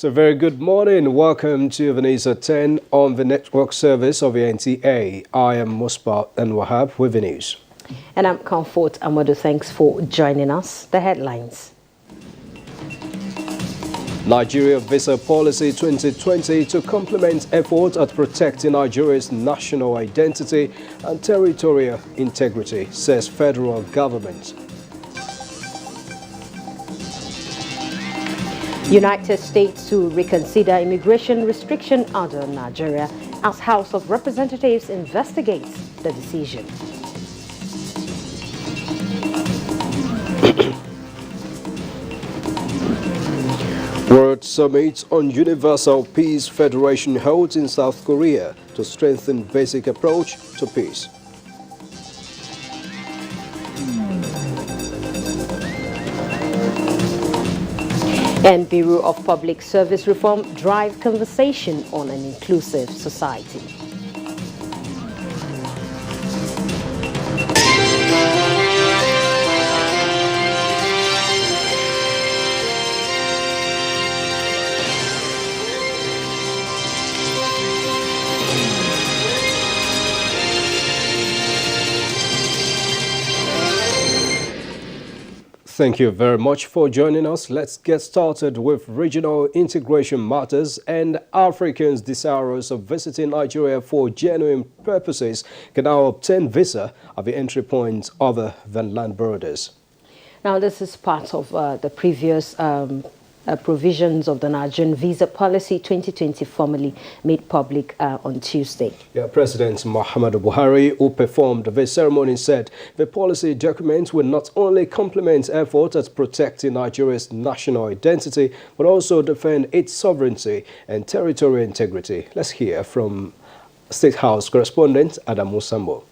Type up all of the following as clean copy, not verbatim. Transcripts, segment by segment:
So very good morning. Welcome to Veneza 10 on the network service of the NTA. I am Muspa and Wahab with the news. And I'm Comfort Amadou. Thanks for joining us. The headlines. Nigeria Visa Policy 2020 to complement efforts at protecting Nigeria's national identity and territorial integrity, says federal government. United States to reconsider immigration restriction under Nigeria as House of Representatives investigates the decision. World Summit on Universal Peace Federation holds in South Korea to strengthen basic approach to peace. And Bureau of Public Service Reform drive conversation on an inclusive society. Thank you very much for joining us. Let's get started with regional integration matters. And Africans desirous of visiting Nigeria for genuine purposes can now obtain visa at the entry points other than land borders. Now, this is part of the previous provisions of the Nigerian Visa Policy 2020 formally made public on Tuesday. Yeah, President Muhammadu Buhari, who performed the ceremony, said the policy document will not only complement efforts at protecting Nigeria's national identity, but also defend its sovereignty and territorial integrity. Let's hear from State House correspondent Adam Musambo.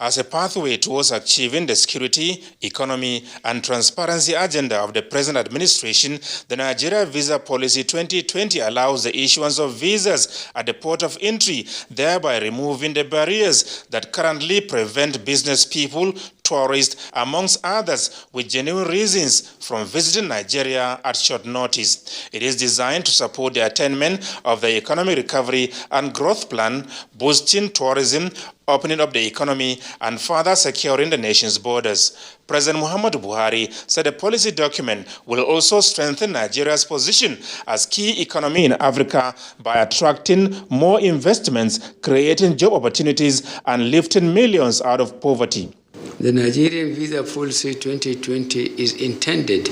As a pathway towards achieving the security, economy, and transparency agenda of the present administration, the Nigeria Visa Policy 2020 allows the issuance of visas at the port of entry, thereby removing the barriers that currently prevent business people, tourists, amongst others, with genuine reasons from visiting Nigeria at short notice. It is designed to support the attainment of the economic recovery and growth plan, boosting tourism, opening up the economy, and further securing the nation's borders. President Muhammadu Buhari said the policy document will also strengthen Nigeria's position as key economy in Africa by attracting more investments, creating job opportunities, and lifting millions out of poverty. The Nigerian Visa Policy 2020 is intended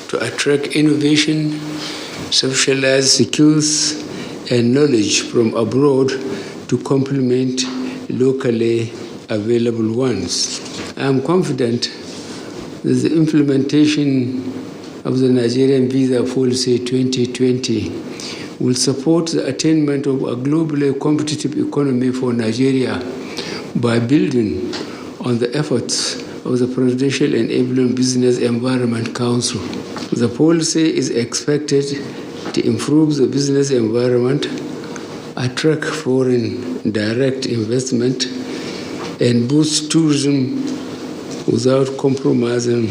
to attract innovation, socialize skills, and knowledge from abroad to complement locally available ones. I am confident that the implementation of the Nigerian Visa Policy 2020 will support the attainment of a globally competitive economy for Nigeria by building on the efforts of the Presidential Enabling Business Environment Council. The policy is expected to improve the business environment, attract foreign direct investment, and boost tourism without compromising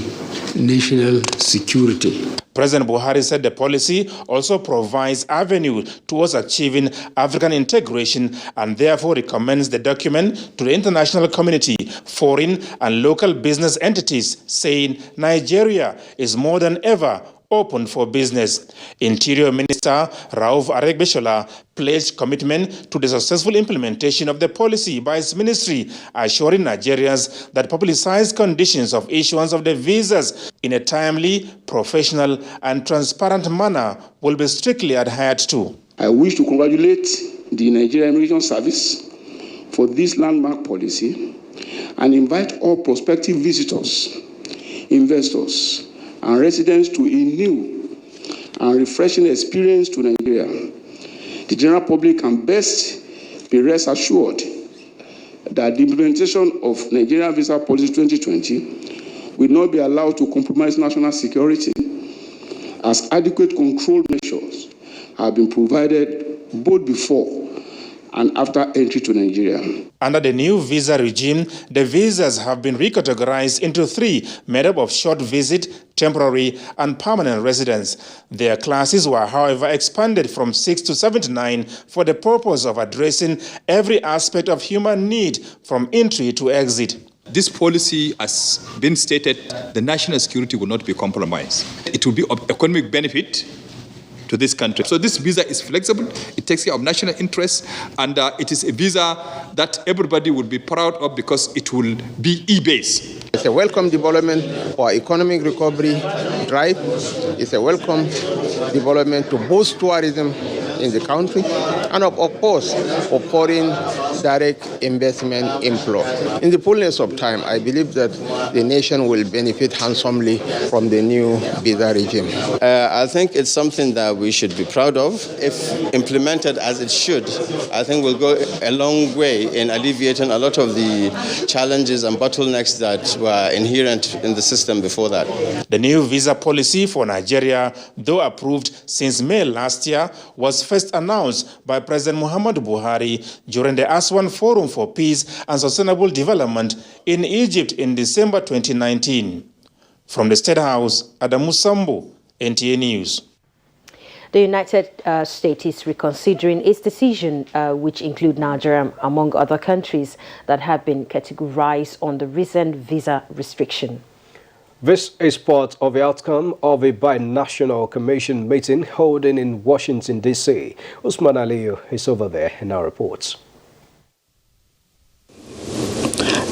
national security. President Buhari said the policy also provides avenue towards achieving African integration and therefore recommends the document to the international community, foreign and local business entities, saying Nigeria is more than ever open for business. Interior Minister Rauf Aregbesola pledged commitment to the successful implementation of the policy by his ministry, assuring Nigerians that publicized conditions of issuance of the visas in a timely, professional, and transparent manner will be strictly adhered to. I wish to congratulate the Nigerian Immigration Service for this landmark policy and invite all prospective visitors, investors, and residents to a new and refreshing experience to Nigeria. The general public can best be rest assured that the implementation of Nigerian Visa Policy 2020 will not be allowed to compromise national security, as adequate control measures have been provided both before and after entry to Nigeria. Under the new visa regime, the visas have been recategorized into three, made up of short visit, temporary, and permanent residence. Their classes were, however, expanded from 6 to 79 for the purpose of addressing every aspect of human need from entry to exit. This policy has been stated, the national security will not be compromised. It will be of economic benefit to this country. So this visa is flexible, it takes care of national interests, and it is a visa that everybody will be proud of because it will be e-based. It's a welcome development for economic recovery drive. It's a welcome development to boost tourism in the country, and of course, for foreign direct investment inflow. In the fullness of time, I believe that the nation will benefit handsomely from the new visa regime. I think it's something that we should be proud of. If implemented as it should, I think we'll go a long way in alleviating a lot of the challenges and bottlenecks that were inherent in the system before that. The new visa policy for Nigeria, though approved since May last year, was first announced by President Muhammadu Buhari during the Aswan Forum for Peace and Sustainable Development in Egypt in December 2019. From the State House, Adamu Sambo, NTA News. The United States is reconsidering its decision, which include Nigeria, among other countries that have been categorized on the recent visa restriction. This is part of the outcome of a binational commission meeting holding in Washington, D.C. Usman Aliyu is over there in our reports.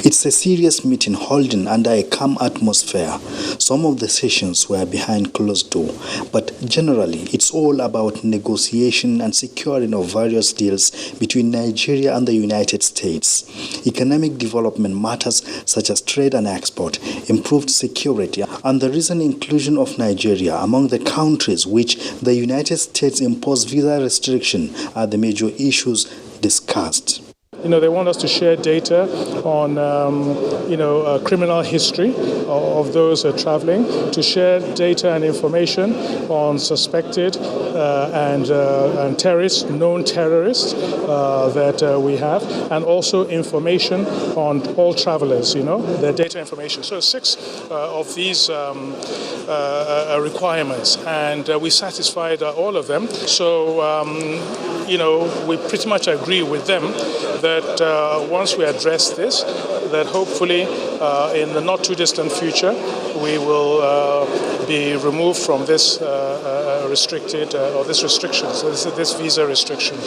It's a serious meeting holding under a calm atmosphere. Some of the sessions were behind closed door, but generally it's all about negotiation and securing of various deals between Nigeria and the United States. Economic development matters such as trade and export, improved security, and the recent inclusion of Nigeria among the countries which the United States imposed visa restriction are the major issues discussed. They want us to share data on, criminal history of those traveling, to share data and information on suspected and terrorists, known terrorists that we have, and also information on all travelers, their data information. So 6 of these requirements, and we satisfied all of them. So, we pretty much agree with them that once we address this, that hopefully in the not too distant future, we will be removed from this restricted or this restriction, so this visa restriction.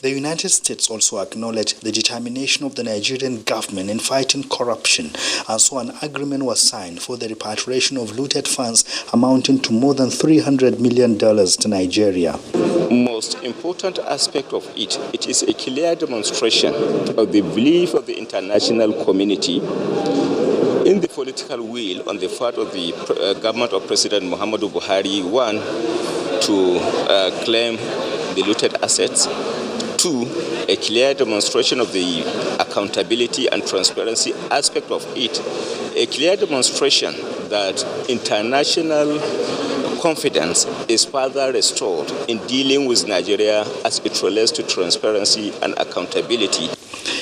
The United States also acknowledged the determination of the Nigerian government in fighting corruption, and so an agreement was signed for the repatriation of looted funds amounting to more than $300 million to Nigeria. Most important aspect of it is a clear demonstration of the belief of the international community in the political will on the part of the government of President Muhammadu Buhari, 1, to claim the looted assets, 2, a clear demonstration of the accountability and transparency aspect of it, a clear demonstration that international confidence is further restored in dealing with Nigeria as it relates to transparency and accountability.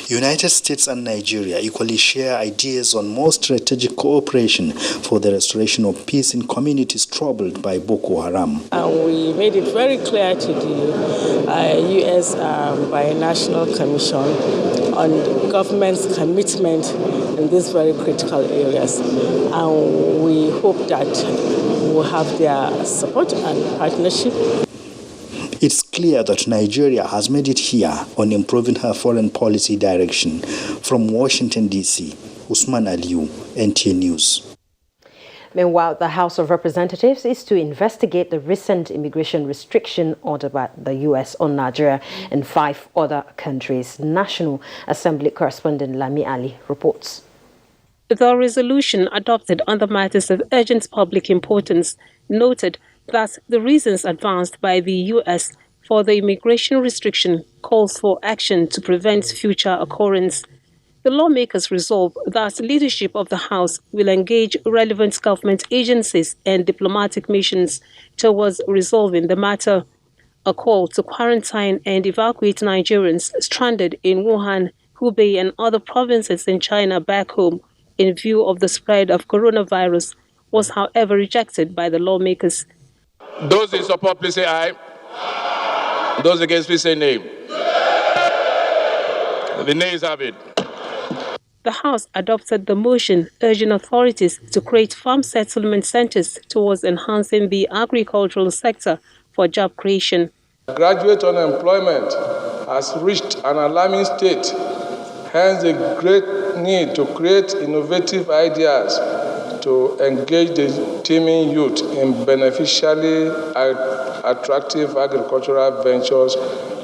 United States and Nigeria equally share ideas on more strategic cooperation for the restoration of peace in communities troubled by Boko Haram. And we made it very clear to the U.S. Binational Commission on government's commitment in these very critical areas. And we hope that we'll have their support and partnership. It's clear that Nigeria has made it here on improving her foreign policy direction. From Washington, D.C., Usman Aliyu, NTA News. Meanwhile, the House of Representatives is to investigate the recent immigration restriction ordered by the U.S. on Nigeria and 5 other countries. National Assembly correspondent Lami Ali reports. The resolution adopted on the matters of urgent public importance noted that the reasons advanced by the U.S. for the immigration restriction calls for action to prevent future occurrence. The lawmakers resolve that leadership of the House will engage relevant government agencies and diplomatic missions towards resolving the matter. a call to quarantine and evacuate Nigerians stranded in Wuhan, Hubei, and other provinces in China back home in view of the spread of coronavirus was, however, rejected by the lawmakers. Those in support, please say aye. Those against, please say nay. The nays have it. The House adopted the motion urging authorities to create farm settlement centers towards enhancing the agricultural sector for job creation. Graduate unemployment has reached an alarming state, hence the great need to create innovative ideas to engage the teeming youth in beneficially attractive agricultural ventures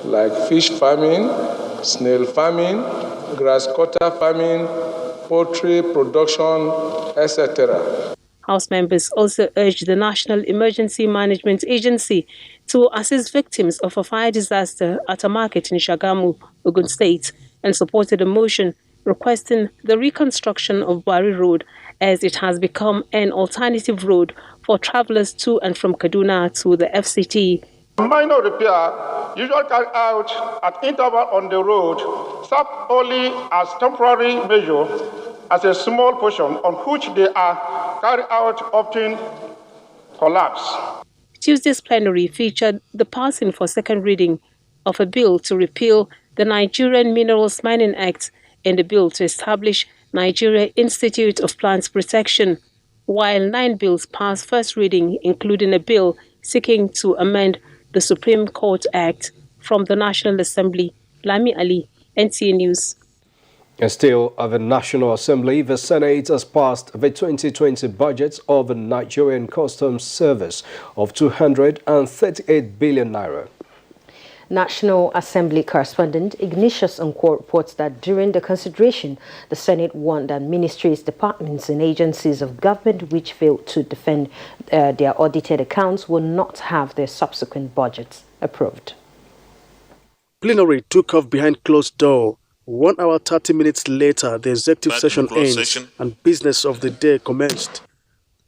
like fish farming, snail farming, grass cutter farming, poultry production, etc. House members also urged the National Emergency Management Agency to assist victims of a fire disaster at a market in Shagamu, Ogun State, and supported a motion requesting the reconstruction of Bari Road as it has become an alternative road for travelers to and from Kaduna to the FCT. Minor repair usually carried out at interval on the road serve only as temporary measure as a small portion on which they are carried out often collapse. Tuesday's plenary featured the passing for second reading of a bill to repeal the Nigerian Minerals Mining Act and a bill to establish Nigeria Institute of Plant Protection, while 9 bills passed first reading, including a bill seeking to amend the Supreme Court Act. From the National Assembly, Lami Ali, NTA News. And still at the National Assembly, the Senate has passed the 2020 budget of the Nigerian Customs Service of 238 billion naira. National Assembly correspondent Ignatius Nkwo reports that during the consideration, the Senate warned that ministries, departments and agencies of government which failed to defend their audited accounts will not have their subsequent budgets approved. Plenary took off behind closed door. 1 hour 30 minutes later, the executive session ends and business of the day commenced.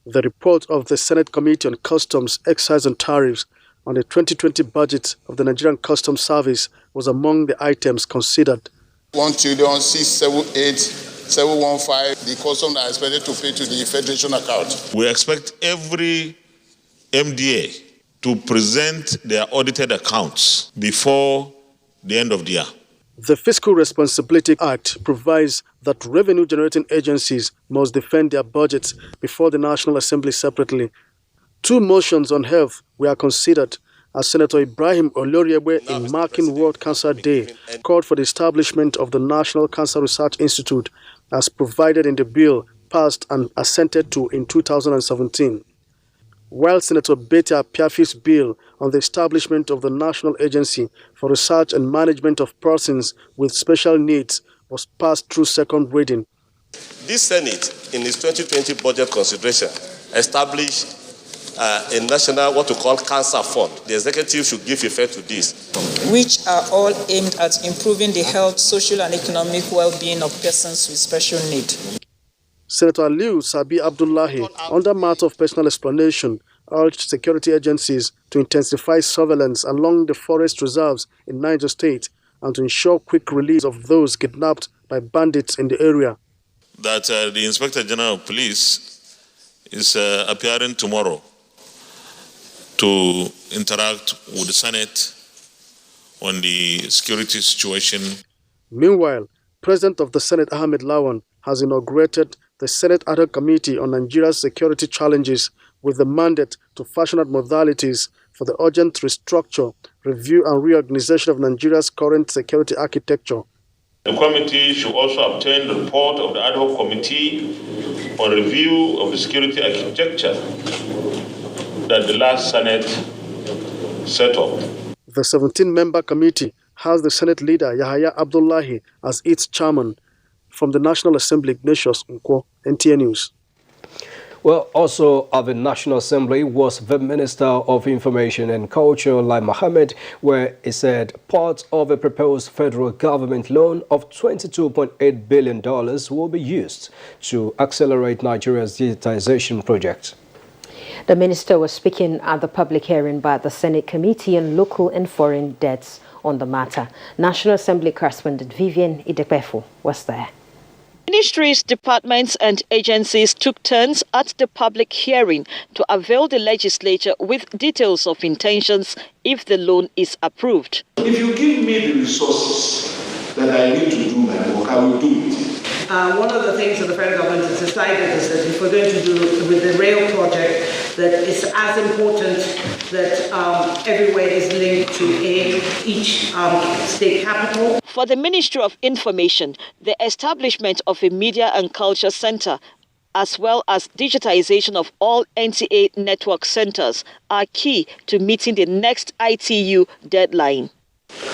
The report of the Senate Committee on Customs, Excise and Tariffs on the 2020 budget of the Nigerian Customs Service was among the items considered. 1,678,715, the customs are expected to pay to the Federation account. We expect every MDA to present their audited accounts before the end of the year. The Fiscal Responsibility Act provides that revenue-generating agencies must defend their budgets before the National Assembly separately. 2 motions on health were considered as Senator Ibrahim Oloriegbe, in marking World Cancer Day, called for the establishment of the National Cancer Research Institute as provided in the bill passed and assented to in 2017. While Senator Betty Apiafi's bill on the establishment of the National Agency for Research and Management of Persons with Special Needs was passed through second reading. This Senate, in its 2020 budget consideration, established a national, what we call cancer fund. The executive should give effect to this. Which are all aimed at improving the health, social and economic well-being of persons with special need. Senator Aliu Sabi Abdullahi, under matter of personal explanation, urged security agencies to intensify surveillance along the forest reserves in Niger State and to ensure quick release of those kidnapped by bandits in the area. That the Inspector General of Police is appearing tomorrow to interact with the Senate on the security situation. Meanwhile, President of the Senate Ahmed Lawan has inaugurated the Senate Ad hoc Committee on Nigeria's security challenges with the mandate to fashion out modalities for the urgent restructure, review and reorganization of Nigeria's current security architecture. The committee should also obtain the report of the Ad hoc Committee on review of the security architecture that the last Senate set up. The 17-member committee has the Senate leader Yahaya Abdullahi as its chairman. From the National Assembly, Ignatius Nkwo, NTA News. Well, also at the National Assembly was the Minister of Information and Culture, Lai Mohammed, where he said part of a proposed federal government loan of $22.8 billion will be used to accelerate Nigeria's digitization project. The minister was speaking at the public hearing by the Senate Committee on Local and Foreign Debts on the matter. National Assembly correspondent Vivian Idekpefo was there. Ministries, departments and agencies took turns at the public hearing to avail the legislature with details of intentions if the loan is approved. If you give me the resources that I need to do my work, I will do it. One of the things that the federal government has decided is that if we're going to do with the rail project, that it's as important that everywhere is linked to each state capital. For the Ministry of Information, the establishment of a media and culture center as well as digitization of all NTA network centers are key to meeting the next ITU deadline.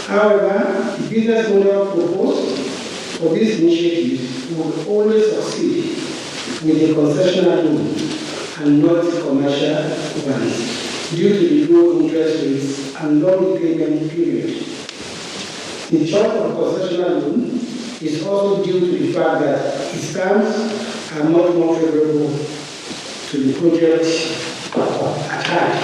However, the business model proposed for this initiative will only succeed with a concessional loan and not commercial ones due to the low interest rates and long repayment period. The choice of concessional loan is also due to the fact that its terms are much more favorable to the project at hand.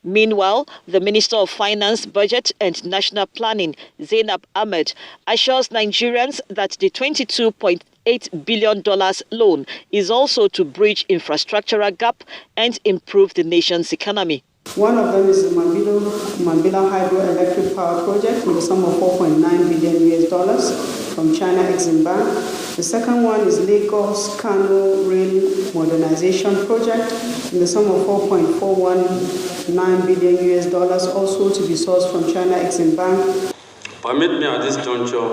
Meanwhile, the Minister of Finance, Budget and National Planning, Zainab Ahmed, assures Nigerians that the $22.8 billion loan is also to bridge infrastructural gap and improve the nation's economy. One of them is the Mambila Hydroelectric Power Project with a sum of $4.9 billion from China Exim Bank. The second one is Lagos-Kano Rail Modernization Project in the sum of $4.419 billion, also to be sourced from China Exim Bank. Permit me at this juncture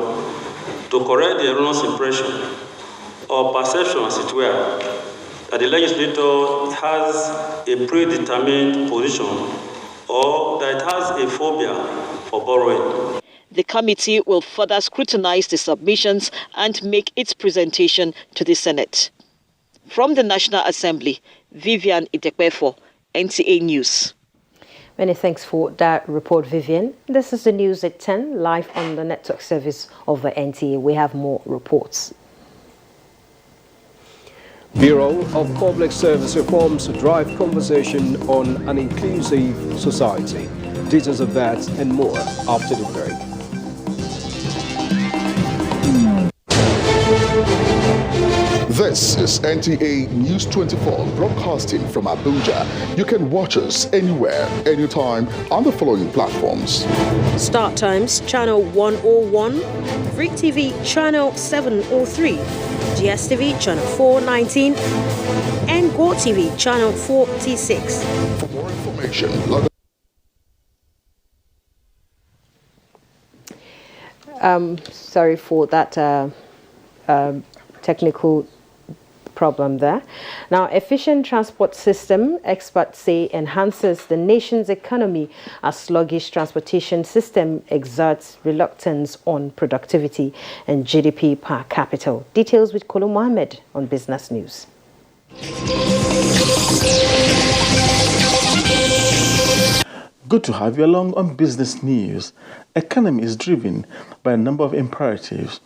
to correct the erroneous impression or perception, as it were, that the legislator has a predetermined position or that it has a phobia for borrowing. The committee will further scrutinize the submissions and make its presentation to the Senate. From the National Assembly, Vivian Idekpefo, NTA News. Many thanks for that report, Vivian. This is the news at 10, live on the network service of the NTA. We have more reports. Bureau of Public Service Reforms drive conversation on an inclusive society. Details of that and more after the break. This is NTA News 24 broadcasting from Abuja. You can watch us anywhere, anytime on the following platforms. Start Times Channel 101, Free TV Channel 703, GSTV Channel 419, and Go TV Channel 46. For more information, log Sorry for that technical problem there. Now, efficient transport system, experts say, enhances the nation's economy as sluggish transportation system exerts reluctance on productivity and GDP per capita. Details with Kolo Mohammed on Business News. Good to have you along on Business News. Economy is driven by a number of imperatives.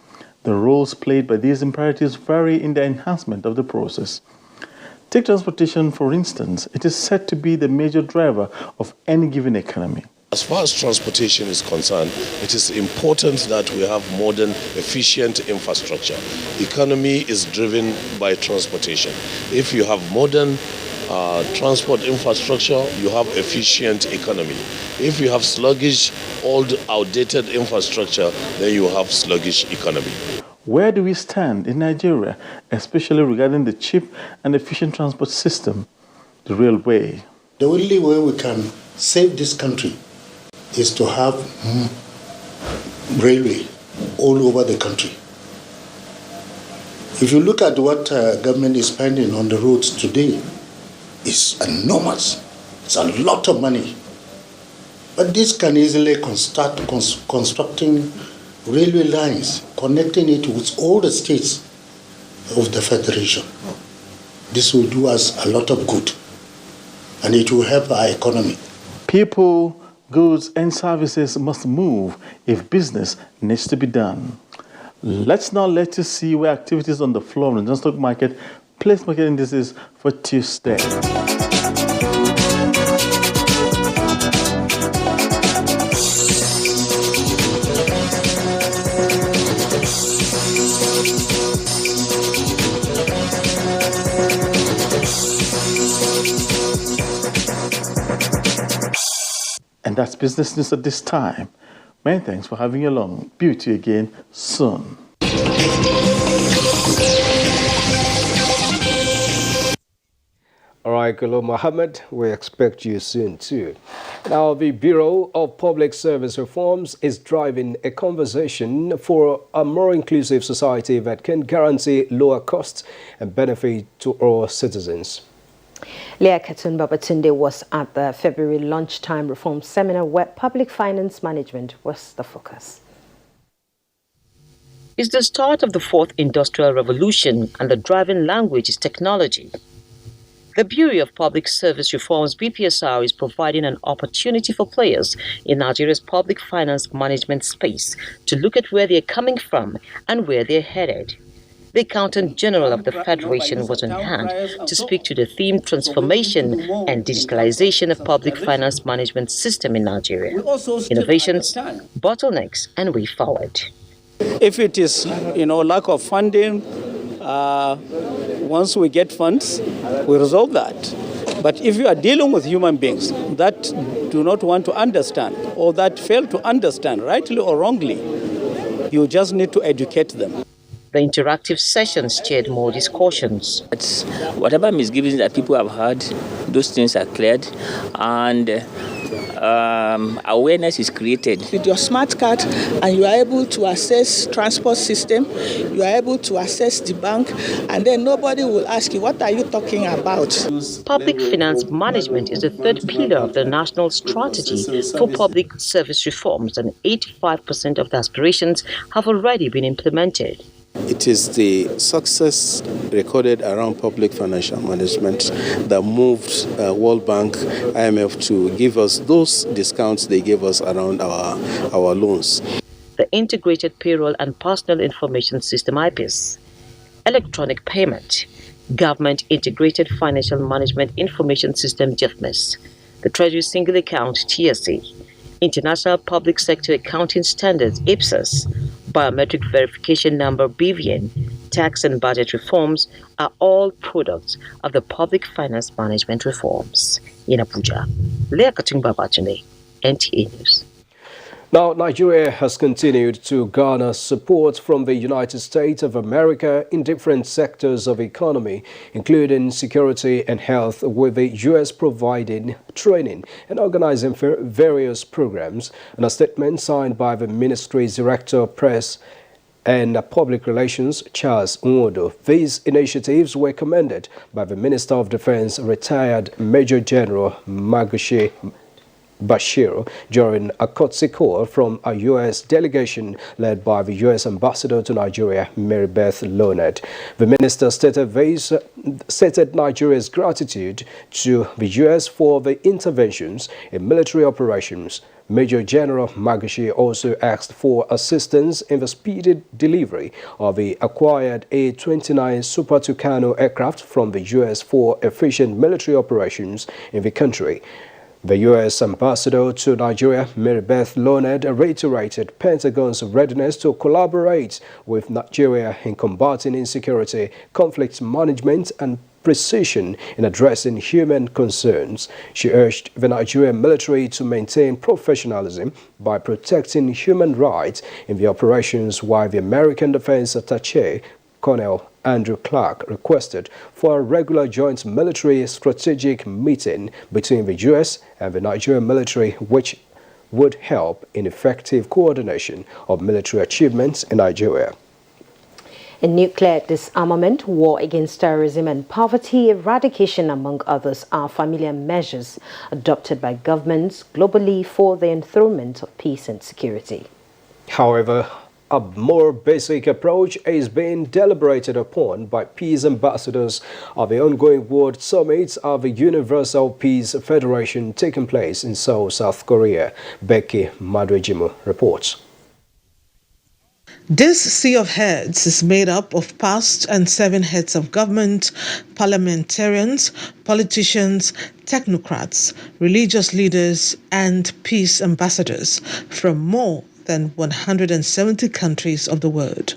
The roles played by these imperatives vary in the enhancement of the process. Take transportation, for instance. It is said to be the major driver of any given economy. As far as transportation is concerned, it is important that we have modern, efficient infrastructure. The economy is driven by transportation. If you have modern transport infrastructure, you have efficient economy. If you have sluggish, old, outdated infrastructure, then you have sluggish economy. Where do we stand in Nigeria, especially regarding the cheap and efficient transport system, the railway? The only way we can save this country is to have railway all over the country. If you look at what government is spending on the roads today, it's enormous. It's a lot of money. But this can easily start constructing railway lines, connecting it with all the states of the Federation. This will do us a lot of good, and it will help our economy. People, goods and services must move if business needs to be done. Let's now let you see where activities on the floor in the stock market place market indices for Tuesday. And that's business news at this time. Many thanks for having you along. Be with you again soon. All right, Kalo Mohammed, we expect you soon too. Now, the Bureau of Public Service Reforms is driving a conversation for a more inclusive society that can guarantee lower costs and benefit to all citizens. Leah Katun Babatunde was at the February lunchtime reform seminar where public finance management was the focus. It's the start of the fourth industrial revolution, and the driving language is technology. The Bureau of Public Service Reforms, BPSR, is providing an opportunity for players in Nigeria's public finance management space to look at where they're coming from and where they're headed. The Accountant General of the Federation was on hand to speak to the theme Transformation and Digitalization of Public Finance Management System in Nigeria, Innovations, Bottlenecks, and Way Forward. If it is, lack of funding, once we get funds, we resolve that. But if you are dealing with human beings that do not want to understand or that fail to understand, rightly or wrongly, you just need to educate them. The interactive sessions shared more discussions. Whatever misgivings that people have had, those things are cleared, and awareness is created. With your smart card, and you are able to access transport system, you are able to access the bank, and then nobody will ask you, what are you talking about? Public finance management is the third pillar of the national strategy for public service reforms, and 85% of the aspirations have already been implemented. It is the success recorded around public financial management that moved World Bank, IMF to give us those discounts they gave us around our loans. The Integrated Payroll and Personal Information System, IPIS, electronic payment, Government Integrated Financial Management Information System, GIFMIS, the Treasury Single Account, TSA, International Public Sector Accounting Standards, IPSAS, Biometric Verification Number, BVN, tax and budget reforms are all products of the public finance management reforms. In Abuja, Leah Katun Babatunde, NTA News. Now, Nigeria has continued to garner support from the United States of America in different sectors of economy, including security and health, with the U.S. providing training and organizing various programs. In a statement signed by the ministry's Director of Press and Public Relations, Charles Nwodo, these initiatives were commended by the Minister of Defense, retired Major General Magushi Bashir, during a courtesy call from a U.S. delegation led by the U.S. Ambassador to Nigeria, Mary Beth Leonard. The minister stated Nigeria's gratitude to the U.S. for the interventions in military operations. Major General Magushi also asked for assistance in the speedy delivery of the acquired A-29 Super Tucano aircraft from the U.S. for efficient military operations in the country. The U.S. Ambassador to Nigeria, Mary Beth Leonard, reiterated Pentagon's readiness to collaborate with Nigeria in combating insecurity, conflict management, and precision in addressing human concerns. She urged the Nigerian military to maintain professionalism by protecting human rights in the operations, while the American Defense Attaché, Colonel Andrew Clark, requested for a regular joint military strategic meeting between the U.S. and the Nigerian military, which would help in effective coordination of military achievements in Nigeria. In nuclear disarmament, war against terrorism and poverty eradication, among others, are familiar measures adopted by governments globally for the enthronement of peace and security. However, a more basic approach is being deliberated upon by peace ambassadors at the ongoing World Summit of the Universal Peace Federation taking place in Seoul, South Korea. Becky Madwejimu reports. This Sea of Heads is made up of past and 7 heads of government, parliamentarians, politicians, technocrats, religious leaders, and peace ambassadors from more than 170 countries of the world.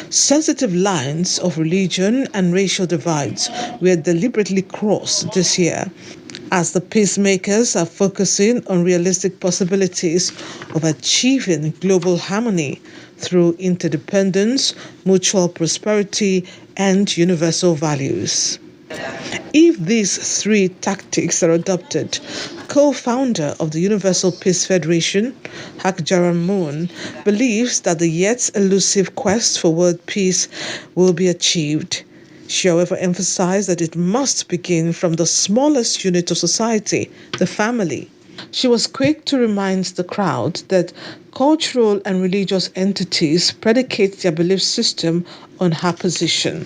Sensitive lines of religion and racial divides were deliberately crossed this year as the peacemakers are focusing on realistic possibilities of achieving global harmony through interdependence, mutual prosperity, and universal values. If these three tactics are adopted, co-founder of the Universal Peace Federation, Hakjaram Moon, believes that the yet elusive quest for world peace will be achieved. She, however, emphasized that it must begin from the smallest unit of society, the family. She was quick to remind the crowd that cultural and religious entities predicate their belief system on her position.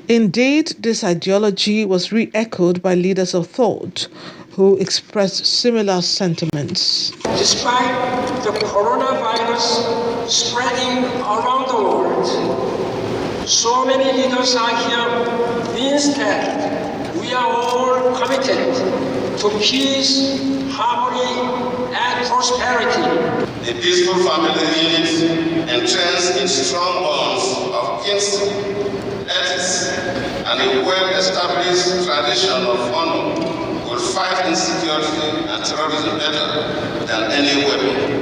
Indeed, this ideology was re-echoed by leaders of thought who expressed similar sentiments. Despite the coronavirus spreading around the world, so many leaders are here means that we are all committed to peace, harmony, and prosperity. The peaceful family unit entrenched in strong bonds of kinship, ethics, and a well-established tradition of honor will fight insecurity and terrorism better than any weapon.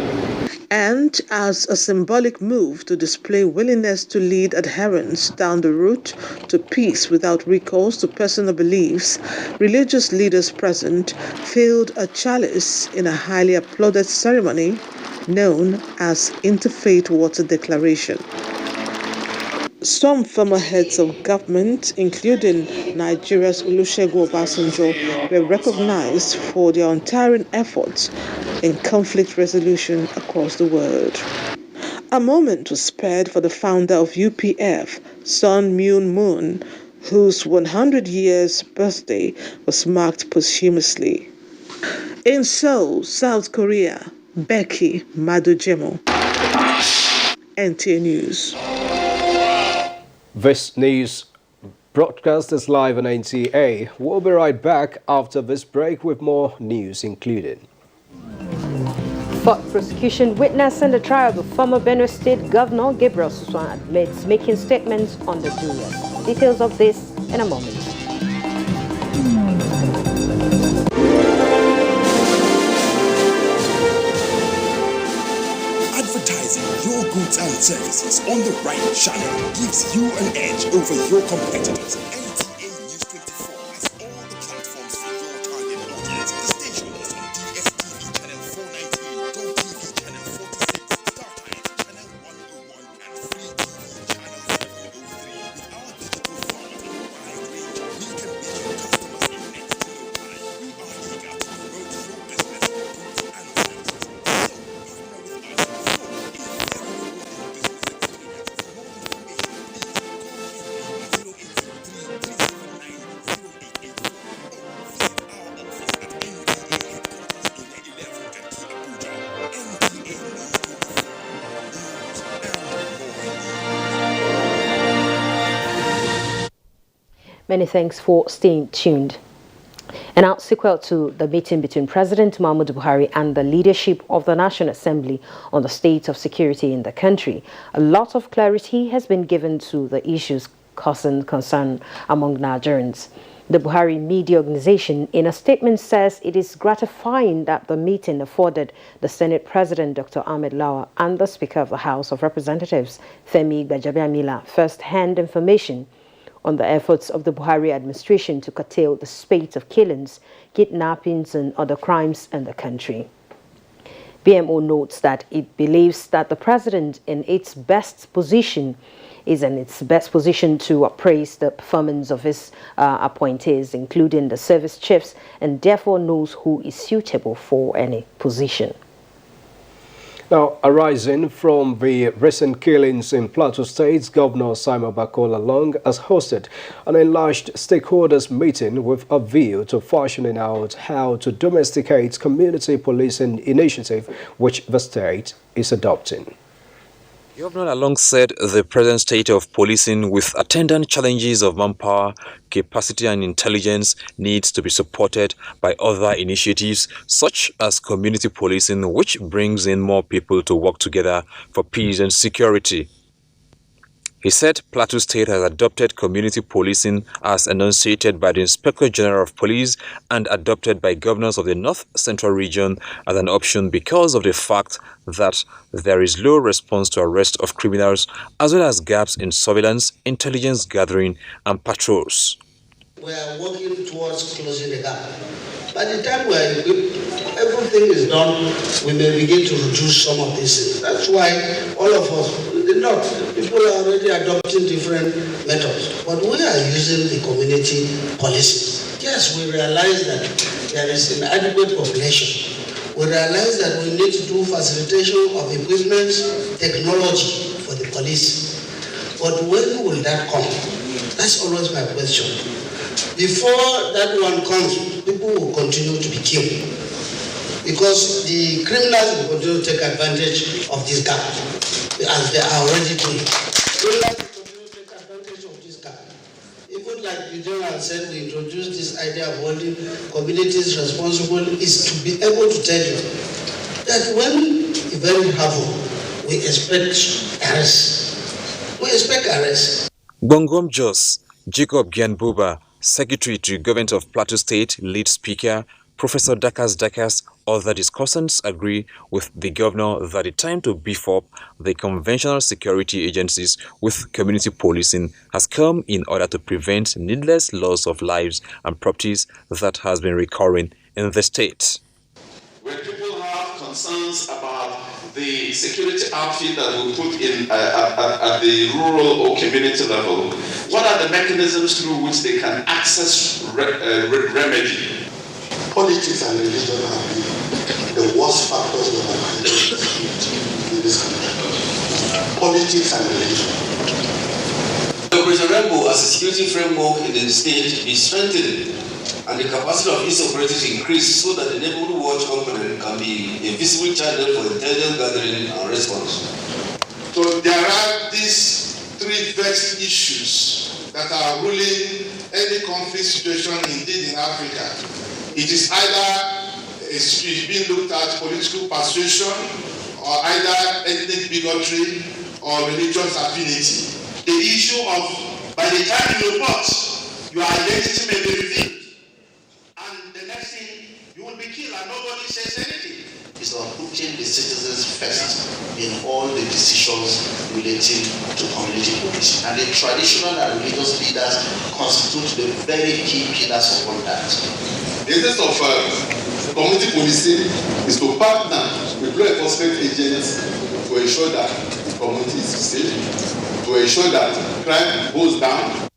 And as a symbolic move to display willingness to lead adherents down the route to peace without recourse to personal beliefs, religious leaders present filled a chalice in a highly applauded ceremony known as Interfaith Water Declaration. Some former heads of government, including Nigeria's Olusegun Obasanjo, were recognized for their untiring efforts in conflict resolution across the world. A moment was spared for the founder of UPF, Sun Myung Moon, whose 100 years birthday was marked posthumously. In Seoul, South Korea, Becky Madujemo, NTA News. This news broadcast is live on NTA. We'll be right back after this break with more news included. Fourth prosecution witness in the trial of the former Benue State Governor Gabriel Suswan admits making statements on the duress. Details of this in a moment. Advertising your goods and services on the right channel gives you an edge over your competitors. NTA News 24 has all the platforms for your target audience. The station is on DSTV channel 419, GoTV channel 46, StarTimes channel 101, and Free TV channel 703. With our digital format and wide range, we can reach your customers in next to no time. We are eager to promote your business, goods and services. So partner with us. Many thanks for staying tuned. And now, sequel to the meeting between President Muhammadu Buhari and the leadership of the National Assembly on the state of security in the country, a lot of clarity has been given to the issues causing concern among Nigerians. The Buhari Media Organization, in a statement, says it is gratifying that the meeting afforded the Senate President, Dr. Ahmed Lawa, and the Speaker of the House of Representatives, Femi Gbajabiamila, first-hand information on the efforts of the Buhari administration to curtail the spate of killings, kidnappings, and other crimes in the country. BMO notes that it believes that the president is in its best position to appraise the performance of his appointees, including the service chiefs, and therefore knows who is suitable for any position. Now, arising from the recent killings in Plateau State, Governor Simon Bakola Long has hosted an enlarged stakeholders meeting with a view to fashioning out how to domesticate community policing initiative which the state is adopting. Governor Along said the present state of policing with attendant challenges of manpower, capacity and intelligence needs to be supported by other initiatives such as community policing, which brings in more people to work together for peace and security. He said Plateau State has adopted community policing as enunciated by the Inspector General of Police and adopted by governors of the North Central region as an option because of the fact that there is low response to arrest of criminals as well as gaps in surveillance, intelligence gathering and patrols. We are working towards closing the gap. By the time we are equipped, everything is done, we may begin to reduce some of these things. That's why all of us, people are already adopting different methods, but we are using the community policing. Yes, we realize that there is inadequate population. We realize that we need to do facilitation of equipment, technology for the police. But when will that come? That's always my question. Before that one comes, people will continue to be killed because the criminals will continue to take advantage of this gap as they are already doing. Criminals will continue to take advantage of this gap. Even like the general said, we introduced this idea of holding communities responsible is to be able to tell you that when events happen, we expect arrest. We expect arrest. Bongom Jos, Jacob Gianbuba, Secretary to Government of Plateau State, lead speaker, Professor Dakas, other discussants agree with the governor that the time to beef up the conventional security agencies with community policing has come in order to prevent needless loss of lives and properties that has been recurring in the state. When people have concerns about the security outfit that we put in at the rural or community level, what are the mechanisms through which they can access remedy? Politics and religion have been the worst factors that have created in this country. Politics and religion. Operation Rainbow as a security framework in the state be strengthened and the capacity of its operators increased so that the neighborhood watch component can be a visible channel for intelligence gathering and response. So there are these three vexed issues that are ruling any conflict situation indeed in Africa. It is either being looked at political persuasion or either ethnic bigotry or religious affinity. The issue of by the time you report, your identity may be revealed. And the next thing, you will be killed and nobody says anything. It's about putting the citizens first in all the decisions relating to community policing. And the traditional and religious leaders constitute the very key pillars upon that. The essence of community policing is to partner with law enforcement agents to ensure that the community is safe, to ensure that crime goes down.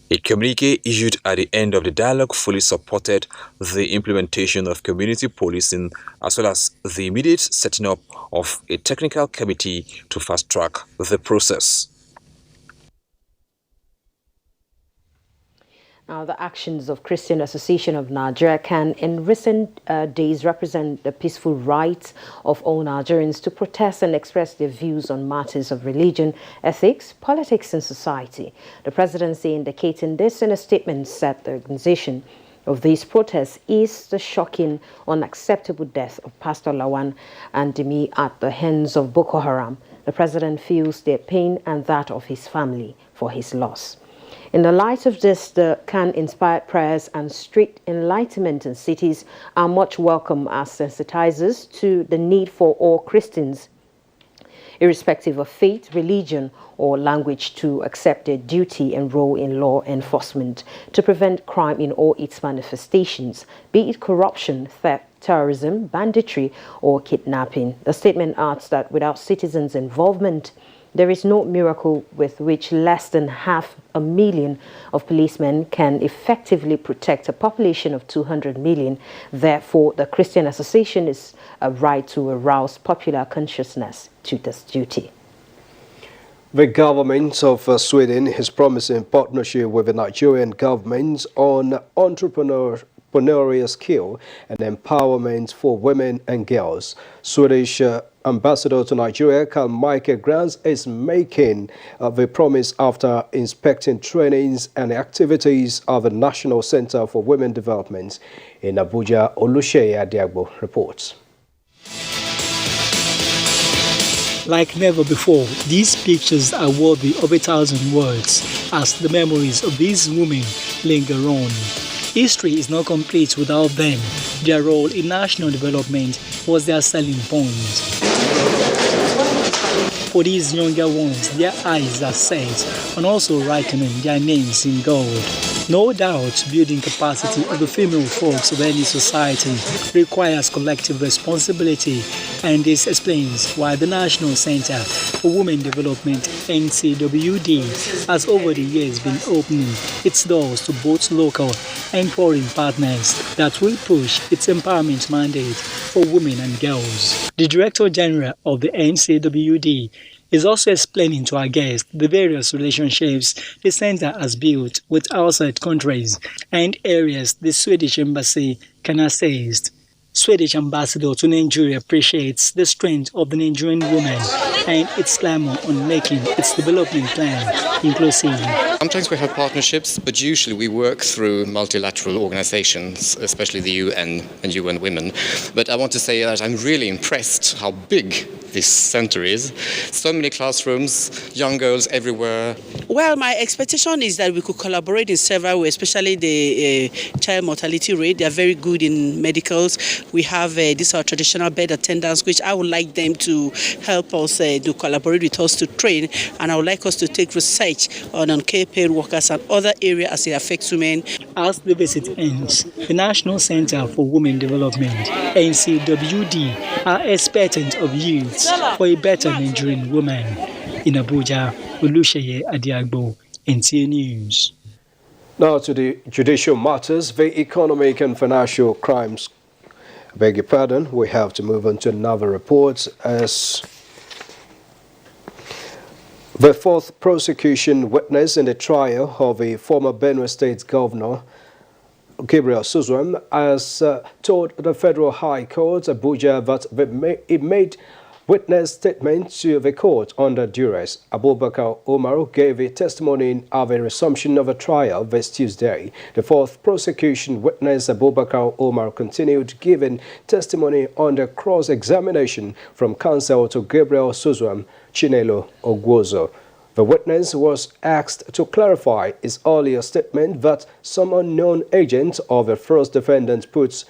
A communique issued at the end of the dialogue fully supported the implementation of community policing as well as the immediate setting up of a technical committee to fast-track the process. Now, the actions of Christian Association of Nigeria can, in recent days, represent the peaceful right of all Nigerians to protest and express their views on matters of religion, ethics, politics, and society. The presidency indicating this in a statement said the organization of these protests is the shocking, unacceptable death of Pastor Lawan and Demi at the hands of Boko Haram. The president feels their pain and that of his family for his loss. In the light of this, the can-inspired prayers and strict enlightenment in cities are much welcome as sensitizers to the need for all Christians, irrespective of faith, religion, or language, to accept their duty and role in law enforcement to prevent crime in all its manifestations, be it corruption, theft, terrorism, banditry, or kidnapping. The statement adds that without citizens' involvement, there is no miracle with which less than 500,000 of policemen can effectively protect a population of 200 million. Therefore, the Christian Association is a right to arouse popular consciousness to this duty. The government of Sweden is promising partnership with the Nigerian government on entrepreneurial skill and empowerment for women and girls. Swedish Ambassador to Nigeria, Carl Michael Grants, is making the promise after inspecting trainings and activities of the National Center for Women Development in Abuja. Oluseyi Adiagbo reports. Like never before, these pictures are worthy of 1,000 words as the memories of these women linger on. History is not complete without them. Their role in national development was their selling point. For these younger ones, their eyes are set on also writing their names in gold. No doubt, building capacity of the female folks of any society requires collective responsibility, and this explains why the National Center for Women Development, NCWD, has over the years been opening its doors to both local and foreign partners that will push its empowerment mandate for women and girls. The Director General of the NCWD is also explaining to our guests the various relationships the center has built with outside countries and areas the Swedish embassy can assist. Swedish ambassador to Nigeria appreciates the strength of the Nigerian woman and its clamor on making its development plan inclusive. Sometimes we have partnerships, but usually we work through multilateral organizations, especially the UN and UN Women. But I want to say that I'm really impressed how big this center is. So many classrooms, young girls everywhere. Well, my expectation is that we could collaborate in several ways, especially the child mortality rate. They are very good in medicals. We have these are traditional bed attendants, which I would like them to help us to collaborate with us to train. And I would like us to take research on unpaid workers and other areas as it affects women. As the visit ends, the National Center for Women Development, NCWD, are expectant of youths for a better Nigerian woman. In Abuja, Olusheye Adiagbo, NTA News. Now to the judicial matters, the economic and financial crimes. I beg your pardon, we have to move on to another report as the fourth prosecution witness in the trial of a former Benue State Governor, Gabriel Suzwan, has told the Federal High Court, Abuja, that he made witness statement to the court under duress. Abubakar Omar gave a testimony of a resumption of a trial this Tuesday. The fourth prosecution witness, Abubakar Omar, continued giving testimony under cross-examination from counsel to Gabriel Suzwan, Chinelo Ogwozo. The witness was asked to clarify his earlier statement that some unknown agent of the first defendant puts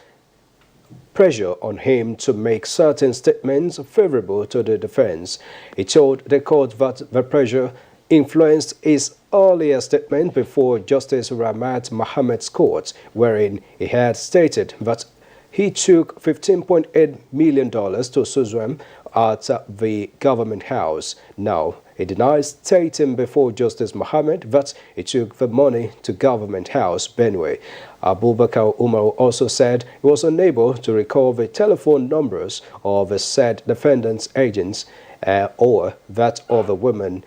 pressure on him to make certain statements favorable to the defense. He told the court that the pressure influenced his earlier statement before Justice Ramat Mohammed's court, wherein he had stated that he took $15.8 million to Suzwan at the government house. Now, he denies stating before Justice Mohammed that he took the money to government house, Benue. Abubakar Umar also said he was unable to recall the telephone numbers of the said defendant's agents or that of the women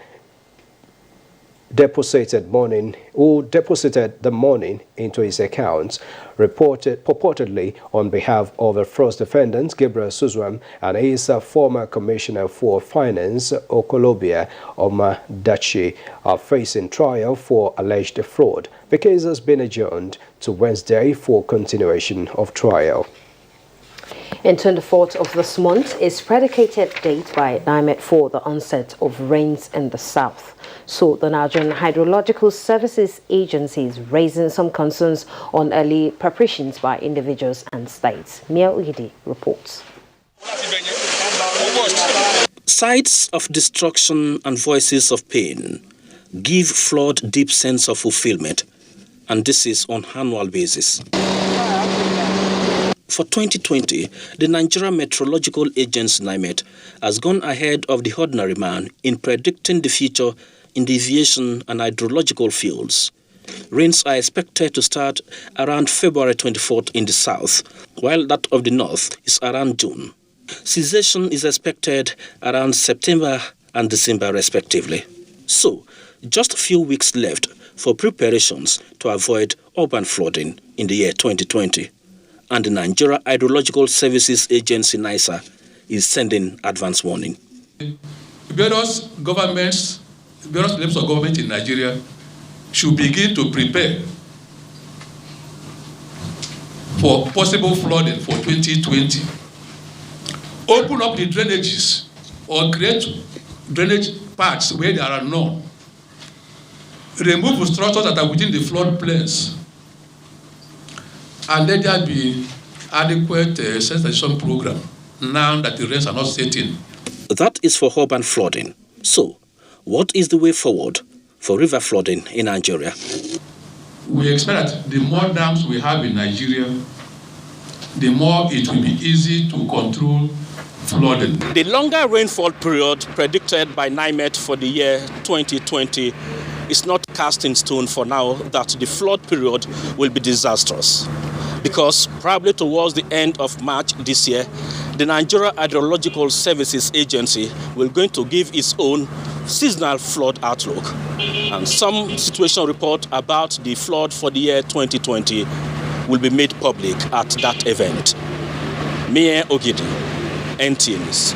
deposited the money into his account, purportedly on behalf of the first defendant, Gabriel Suzwan, and his former commissioner for finance, Okolobia Omadachi, are facing trial for alleged fraud. The case has been adjourned to Wednesday for continuation of trial. And 24th of this month is predicated date by NIMET for the onset of rains in the south. So the Nigerian Hydrological Services Agency is raising some concerns on early preparations by individuals and states. Mia Ugidi reports. Sights of destruction and voices of pain give flood deep sense of fulfillment, and this is on annual basis. For 2020, the Nigerian Meteorological Agency NIMET has gone ahead of the ordinary man in predicting the future in the aviation and hydrological fields. Rains are expected to start around February 24th in the south, while that of the north is around June. Cessation is expected around September and December respectively. So, just a few weeks left for preparations to avoid urban flooding in the year 2020. And the Nigeria Hydrological Services Agency, NISA, is sending advance warning. Various levels of government in Nigeria should begin to prepare for possible flooding for 2020. Open up the drainages or create drainage paths where there are none. Remove structures that are within the floodplains. And let there be adequate sensitization program now that the rains are not setting. That is for urban flooding. So, what is the way forward for river flooding in Nigeria? We expect that the more dams we have in Nigeria, the more it will be easy to control flooding. The longer rainfall period predicted by NIMET for the year 2020 is not cast in stone for now that the flood period will be disastrous. Because probably towards the end of March this year, the Nigeria Hydrological Services Agency will going to give its own seasonal flood outlook. And some situation report about the flood for the year 2020 will be made public at that event. Mie Ogidi, NTA News.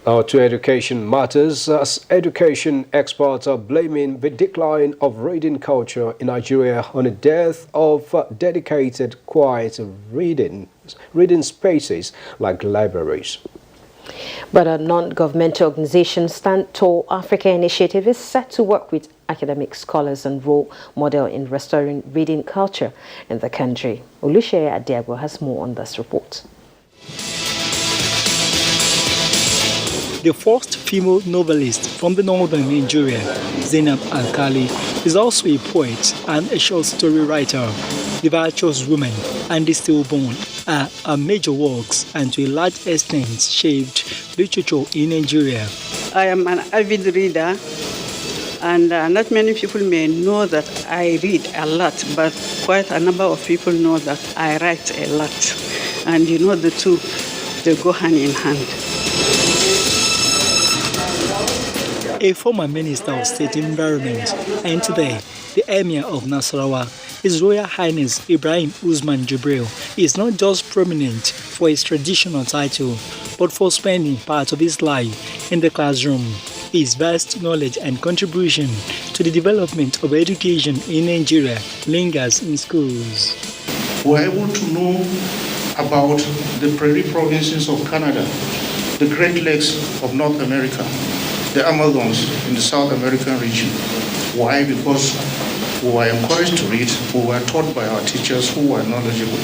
Now to education matters, as education experts are blaming the decline of reading culture in Nigeria on the death of dedicated, quiet reading spaces like libraries. But a non-governmental organization, Stand Tall Africa Initiative, is set to work with academic scholars and role model in restoring reading culture in the country. Oluseyi Adiagbo has more on this report. The first female novelist from the northern Nigeria, Zainab Alkali, is also a poet and a short story writer. The Virtuous Woman and the Stillborn are her major works and to a large extent shaped literature in Nigeria. I am an avid reader, and not many people may know that I read a lot, but quite a number of people know that I write a lot. And you know the two, they go hand in hand. A former Minister of State Environment and today the Emir of Nasarawa, His Royal Highness Ibrahim Usman Jibril, is not just prominent for his traditional title, but for spending part of his life in the classroom. His vast knowledge and contribution to the development of education in Nigeria lingers in schools. We are able to know about the prairie provinces of Canada, the Great Lakes of North America, the Amazons in the South American region. Why? Because we were encouraged to read, we were taught by our teachers who were knowledgeable.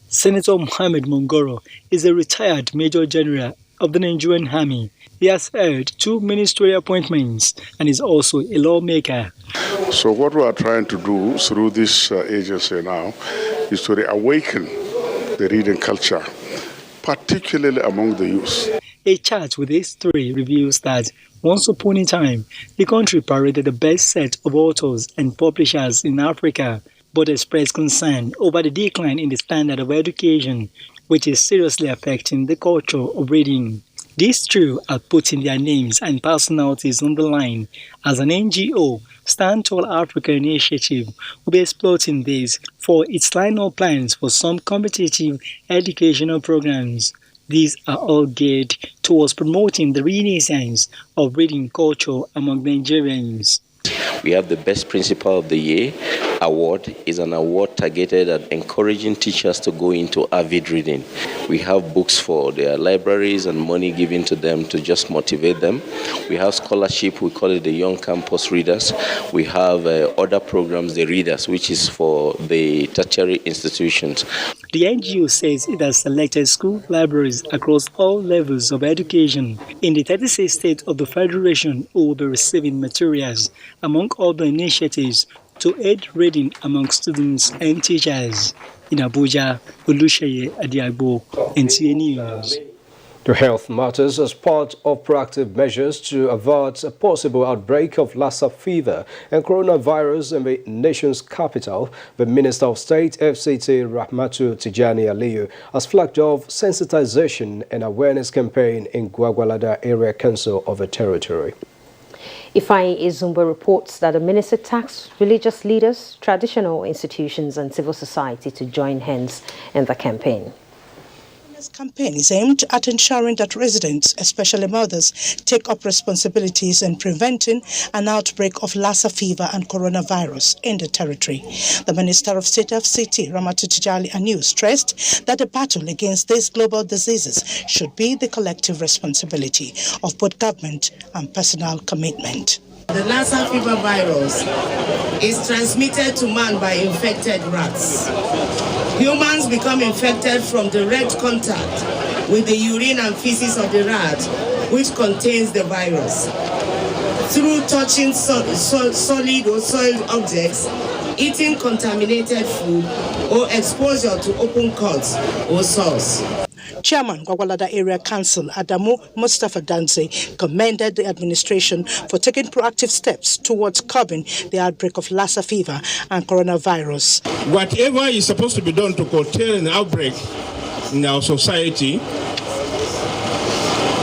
Senator Mohammed Mongoro is a retired Major General of the Nigerian Army. He has held 2 ministerial appointments and is also a lawmaker. So what we are trying to do through this agency now is to reawaken the reading culture, particularly among the youth. A chart with history reveals that once upon a time, the country paraded the best set of authors and publishers in Africa, but expressed concern over the decline in the standard of education, which is seriously affecting the culture of reading. These two are putting their names and personalities on the line. As an NGO, Stand Tall Africa Initiative will be exploiting this for its line-up plans for some competitive educational programs. These are all geared towards promoting the renaissance of reading culture among Nigerians. We have the Best Principal of the Year award. Is an award targeted at encouraging teachers to go into avid reading. We have books for their libraries and money given to them to just motivate them. We have scholarship, we call it the Young Campus Readers. We have other programs, the Readers, which is for the tertiary institutions. The NGO says it has selected school libraries across all levels of education in the 36 states of the Federation who will be receiving materials, among other initiatives, to aid reading among students and teachers. In Abuja, Oluseyi Adiagbo, NTA News. To health matters as part of proactive measures to avert a possible outbreak of Lassa fever and coronavirus in the nation's capital, the Minister of State, FCT Rahmatu Tijani Aliyu, has flagged off sensitization and awareness campaign in Gwagwalada Area Council of the territory. Ifeanyi Izumba reports that the minister tasked religious leaders, traditional institutions and civil society to join hands in the campaign. This campaign is aimed at ensuring that residents, especially mothers, take up responsibilities in preventing an outbreak of Lassa fever and coronavirus in the territory. The Minister of State FCT, Ramatu Tijali Anu, stressed that the battle against these global diseases should be the collective responsibility of both government and personal commitment. The Lassa fever virus is transmitted to man by infected rats. Humans become infected from direct contact with the urine and feces of the rat, which contains the virus. Through touching solid or soiled objects, eating contaminated food, or exposure to open cuts or sores. Chairman Gwagwalada Area Council Adamu Mustafa Danze commended the administration for taking proactive steps towards curbing the outbreak of Lassa fever and coronavirus. Whatever is supposed to be done to curtail an outbreak in our society,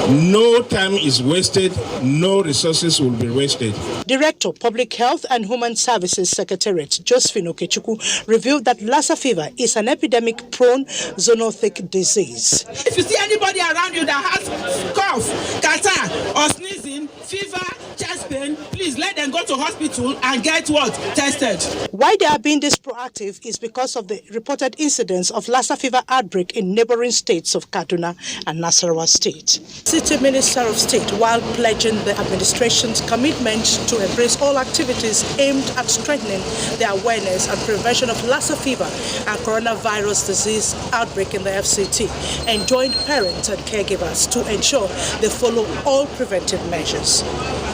no time is wasted, no resources will be wasted. Director, Public Health and Human Services Secretariat Josephine Okechukwu revealed that Lassa fever is an epidemic-prone zoonotic disease. If you see anybody around you that has cough, catarrh, or sneezing, fever, chest pain, please let them go to hospital and get what? Tested. Why they are being this proactive is because of the reported incidents of Lassa fever outbreak in neighboring states of Kaduna and Nasarawa State. City Minister of State, while pledging the administration's commitment to embrace all activities aimed at strengthening the awareness and prevention of Lassa fever and coronavirus disease outbreak in the FCT, enjoined parents and caregivers to ensure they follow all preventive measures.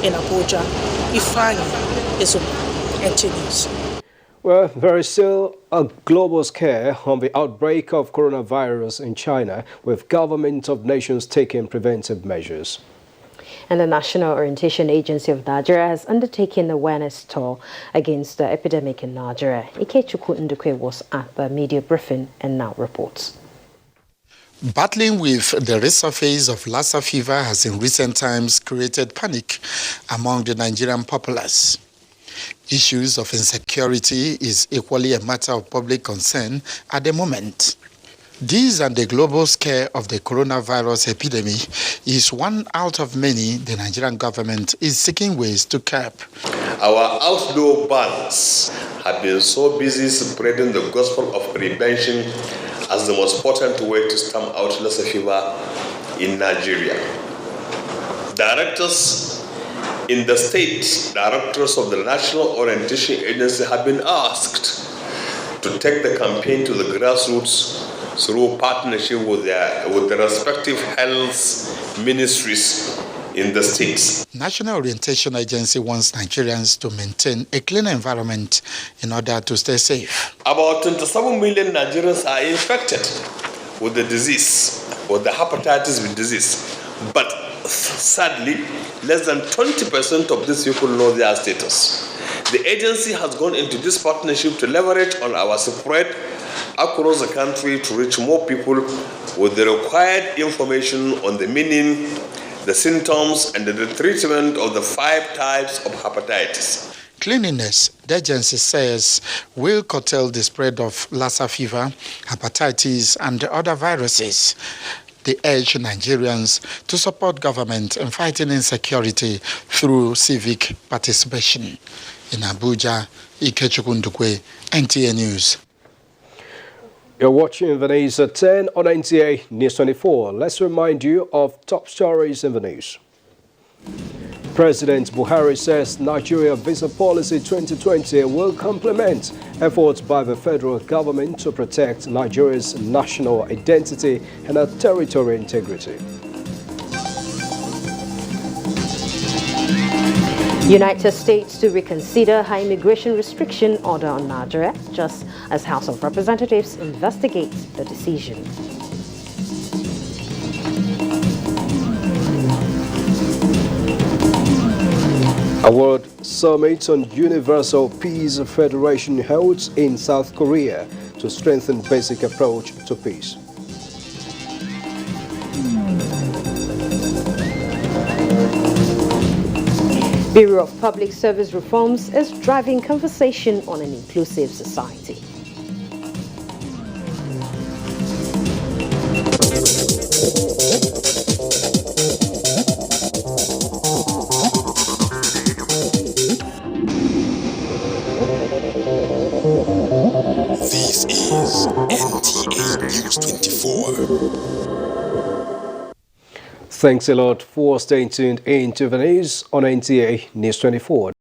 In Abuja, Ifani Izuma, NT News. Well, there is still a global scare on the outbreak of coronavirus in China, with governments of nations taking preventive measures. And the National Orientation Agency of Nigeria has undertaken an awareness tour against the epidemic in Nigeria. Ikechukwu Ndukwe was at the media briefing and now reports. Battling with the resurface of Lassa fever has in recent times created panic among the Nigerian populace. Issues of insecurity is equally a matter of public concern at the moment. This and the global scare of the coronavirus epidemic is one out of many the Nigerian government is seeking ways to curb. Our outdoor bans have been so busy spreading the gospel of prevention as the most potent way to stamp out Lassa fever in Nigeria. Directors in the state, directors of the National Orientation Agency have been asked to take the campaign to the grassroots through partnership with the respective health ministries in the states. National Orientation Agency wants Nigerians to maintain a clean environment in order to stay safe. About 27 million Nigerians are infected with the disease, or the hepatitis B disease, but sadly, less than 20% of these people know their status. The agency has gone into this partnership to leverage on our spread across the country to reach more people with the required information on the meaning, the symptoms, and the treatment of the 5 types of hepatitis. Cleanliness, the agency says, will curtail the spread of Lassa fever, hepatitis, and other viruses. They urge Nigerians to support government in fighting insecurity through civic participation. In Abuja, Ikechukwu Ndukwe, NTA News. You're watching the news at 10 on NTA News 24. Let's remind you of top stories in the news. President Buhari says Nigeria Visa Policy 2020 will complement efforts by the federal government to protect Nigeria's national identity and her territorial integrity. United States to reconsider her immigration restriction order on Nigeria, just as House of Representatives investigate the decision. A World Summit on Universal Peace Federation held in South Korea to strengthen basic approach to peace. Bureau of Public Service Reforms is driving conversation on an inclusive society. NTA News 24. Thanks a lot for staying tuned into the news on NTA News 24.